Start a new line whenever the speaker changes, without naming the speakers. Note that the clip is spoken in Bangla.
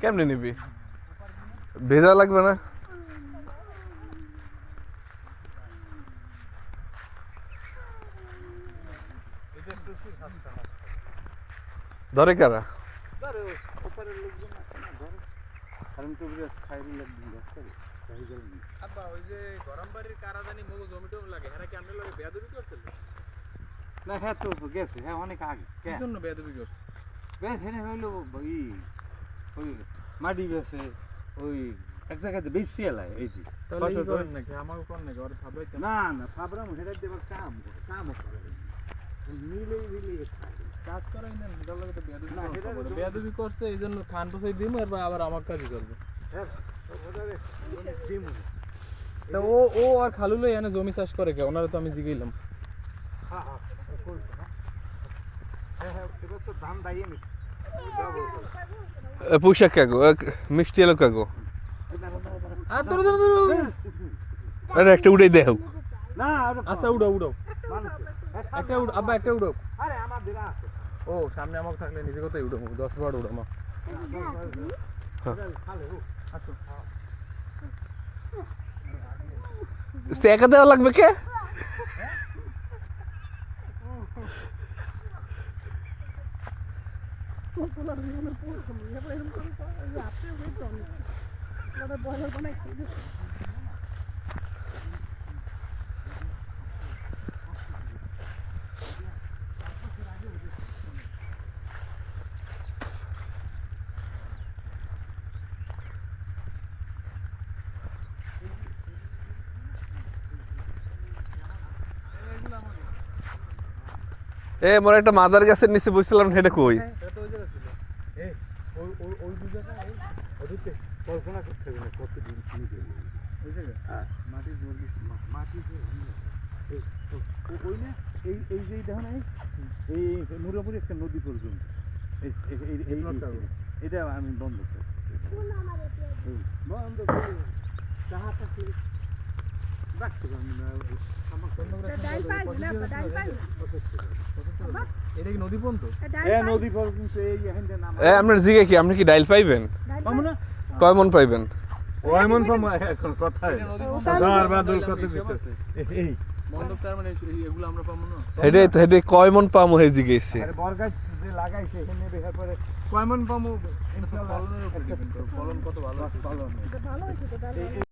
কেমনে নিবি? ভেজা লাগবে না? ধরে কারা?
আব্বা ওই যে গরম বাড়ির কারা জানি মগো জমিটো লাগে এরা কি আমরা লগে বেয়াদবি করছিল?
না হ্যাঁ তো গেছে হ্যাঁ অনেক আগে
কি জন্য বেয়াদবি করছে?
বেশ হ্যাঁ হইলো ওই মাটি বেছে ওই এক জায়গাতে বেশি এলায় এই যে
তাহলে এই করেন নাকি আমাকে কোন নাকি ওর ভাবলাইতাম
না না ফাবরাম হেডার দেবার কাম করে মিলেই
কাজ করাই না এটার লগে তো বেয়াদবি
না,
করছে
এটা তো-
বেয়াদবি করছে এইজন্য খান বসাই দিমু আর আবার আমার কাজই করবে
হ্যাঁ ওটারে ডিম
তা ও আর খালু লই এনে জমি চাষ করে কে ওনারে তো আমি জিগাইলাম
হ্যাঁ হ্যাঁ করছে না হ্যাঁ হ্যাঁ এবার তো ধান দাইয়ে নি
পুষা কাগো মিষ্টি এলো কাগো।
আর ধরো ধরো ধরো
আরে একটা উড়ে দেও।
না
আচ্ছা উড়াও উড়াও
মানুষ
একটা উড় আব্বা একটা উড়াও
আরে আমার দিরা আছে
ও সামনে আমাকে থাকলে নিজে কথাই উড়াবো 10 বার উড়ামা
খালে ও
আচ্ছা
সেকা দেওয়া লাগবে কে? মোর একটা মাদার গাছের নিচে বসছিলাম, হেডে কই?
এটা তো ওই জায়গা ছিল
এই ওই দুই জায়গা এই ওদিকে কল্পনা করতে হবে না কতদিন চিনি দেবে
ওই জায়গা
হ্যাঁ মাটি জোর মাটি যে এই ওই না এই যে দেখো না এই মুরাপুরি একটা নদী পর্যন্ত এটা আমি বন্ধ করি বন্ধ করি চাহাটা কি রাখতে পারবো না
এটা কি নদী পর্যন্ত
নদী পর্যন্ত এই এখানটা নাম
আপনার জিগে কি, আপনি কি ডাইল পাইবেন?
পাবো না
কয় মন পাইবেন?
ওইমন পাবো এখন কথাই হাজার বাদল কত কিছু এই
মণ্ডপ তার মানে এগুলো আমরা পাবো না
হেডে কয় মন পামু হে জিগেছে।
আরে বরগাছ যে লাগাইছে এখানে বেহার পরে
কয়মন পাবো ইনশাআল্লাহ ফলনের উপর ডিপেন্ড করে ফলন কত ভালো
ফলন
ভালো হয়েছে তো